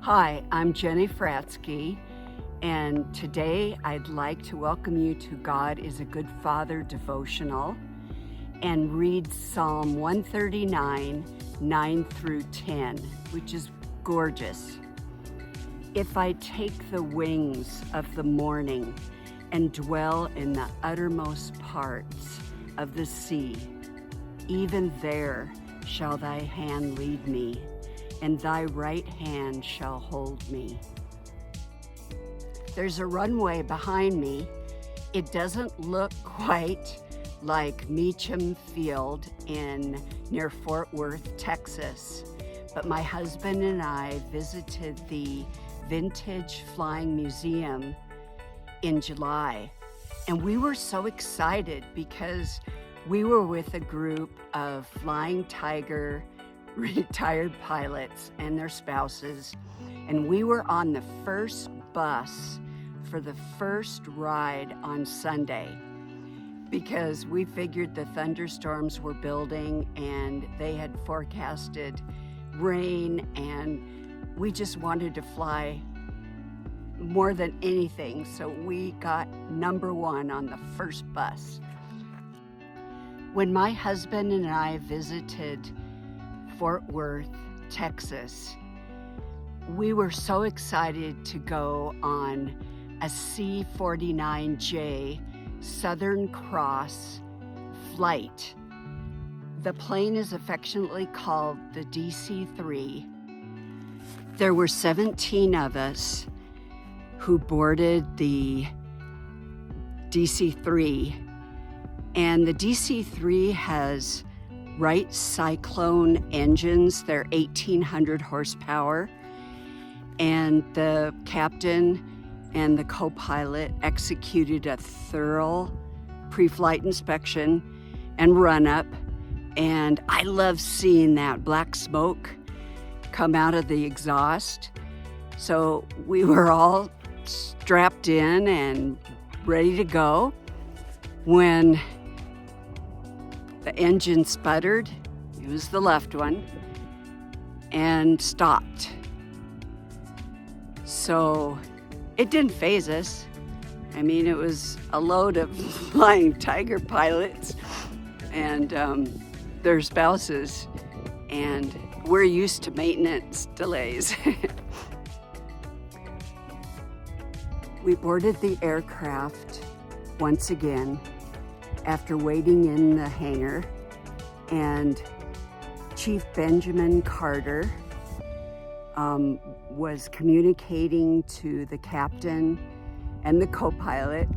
Hi, I'm Jenny Fratzke, and today I'd like to welcome you to God is a Good Father Devotional and read Psalm 139, 9 through 10, which is gorgeous. If I take the wings of the morning and dwell in the uttermost parts of the sea, even there shall thy hand lead me, and thy right hand shall hold me. There's a runway behind me. It doesn't look quite like Meacham Field near Fort Worth, Texas, but my husband and I visited the Vintage Flying Museum in July, and we were so excited because we were with a group of Flying Tiger retired pilots and their spouses, and we were on the first bus for the first ride on Sunday because we figured the thunderstorms were building and they had forecasted rain, and we just wanted to fly more than anything, so we got number one on the first bus. When my husband and I visited Fort Worth, Texas, we were so excited to go on a C-49J Southern Cross flight. The plane is affectionately called the DC-3. There were 17 of us who boarded the DC-3, and the DC-3 has Wright Cyclone engines. They're 1,800 horsepower, and the captain and the co-pilot executed a thorough pre-flight inspection and run-up, and I love seeing that black smoke come out of the exhaust. So we were all strapped in and ready to go when the engine sputtered. It was the left one, and stopped. So it didn't faze us. I mean, it was a load of Flying Tiger pilots and their spouses, and we're used to maintenance delays. We boarded the aircraft once again after waiting in the hangar, and Chief Benjamin Carter was communicating to the captain and the co-pilot,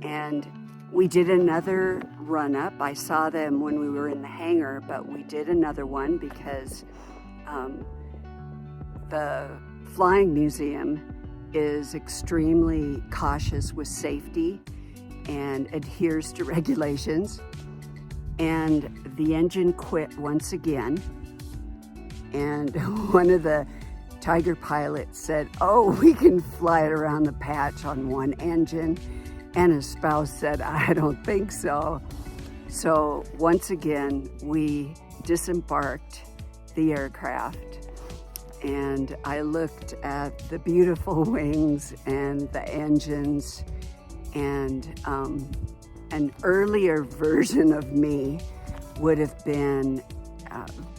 and we did another run-up. I saw them when we were in the hangar, but we did another one because the Flying Museum is extremely cautious with safety and adheres to regulations. And the engine quit once again, and one of the Tiger pilots said, "Oh, we can fly it around the patch on one engine," and his spouse said, "I don't think so." So once again we disembarked the aircraft, and I looked at the beautiful wings and the engines, and an earlier version of me would have been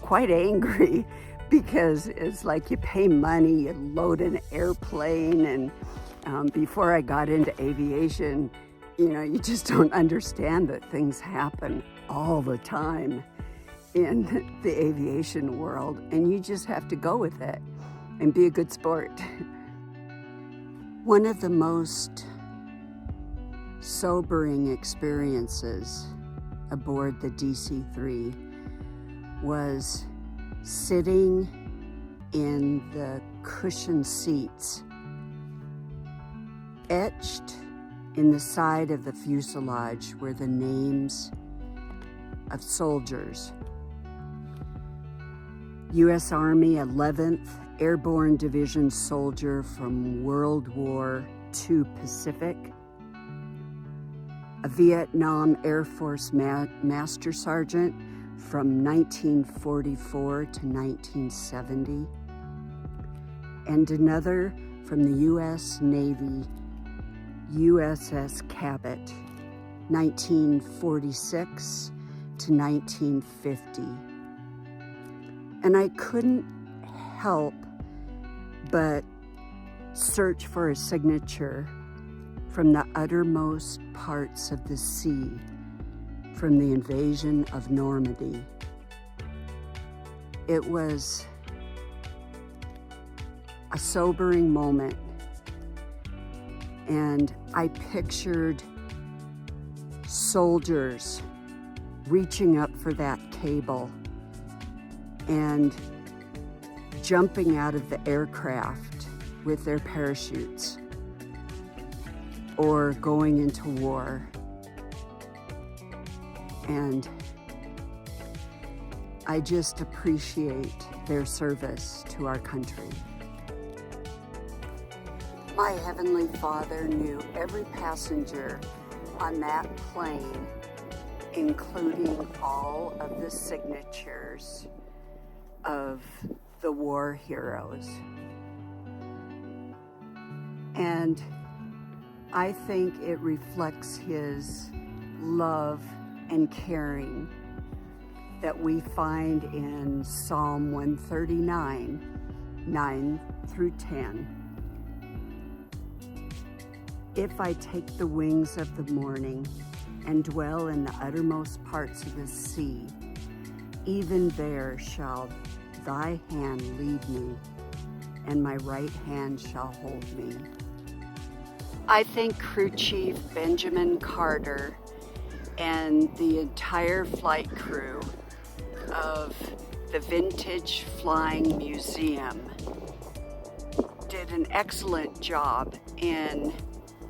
quite angry, because it's like you pay money, you load an airplane, and before I got into aviation, you just don't understand that things happen all the time in the aviation world, and you just have to go with it and be a good sport. One of the most sobering experiences aboard the DC-3 was sitting in the cushioned seats. Etched in the side of the fuselage were the names of soldiers. U.S. Army 11th Airborne Division soldier from World War II Pacific, a Vietnam Air Force Master Sergeant from 1944 to 1970, and another from the U.S. Navy, USS Cabot, 1946 to 1950. And I couldn't help but search for a signature from the uttermost parts of the sea, from the invasion of Normandy. It was a sobering moment, and I pictured soldiers reaching up for that cable and jumping out of the aircraft with their parachutes or going into war. And I just appreciate their service to our country. My Heavenly Father knew every passenger on that plane, including all of the signatures of the war heroes. And I think it reflects His love and caring that we find in Psalm 139, 9 through 10. If I take the wings of the morning and dwell in the uttermost parts of the sea, even there shall thy hand lead me, and my right hand shall hold me. I think Crew Chief Benjamin Carter and the entire flight crew of the Vintage Flying Museum did an excellent job in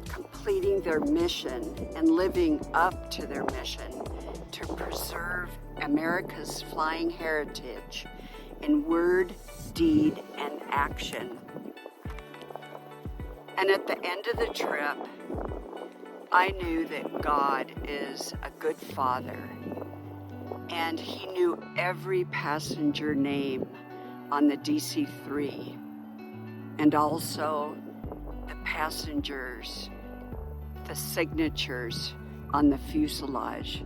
completing their mission and living up to their mission to preserve America's flying heritage in word, deed, and action. And at the end of the trip, I knew that God is a good Father, and He knew every passenger name on the DC-3, and also the passengers, the signatures on the fuselage.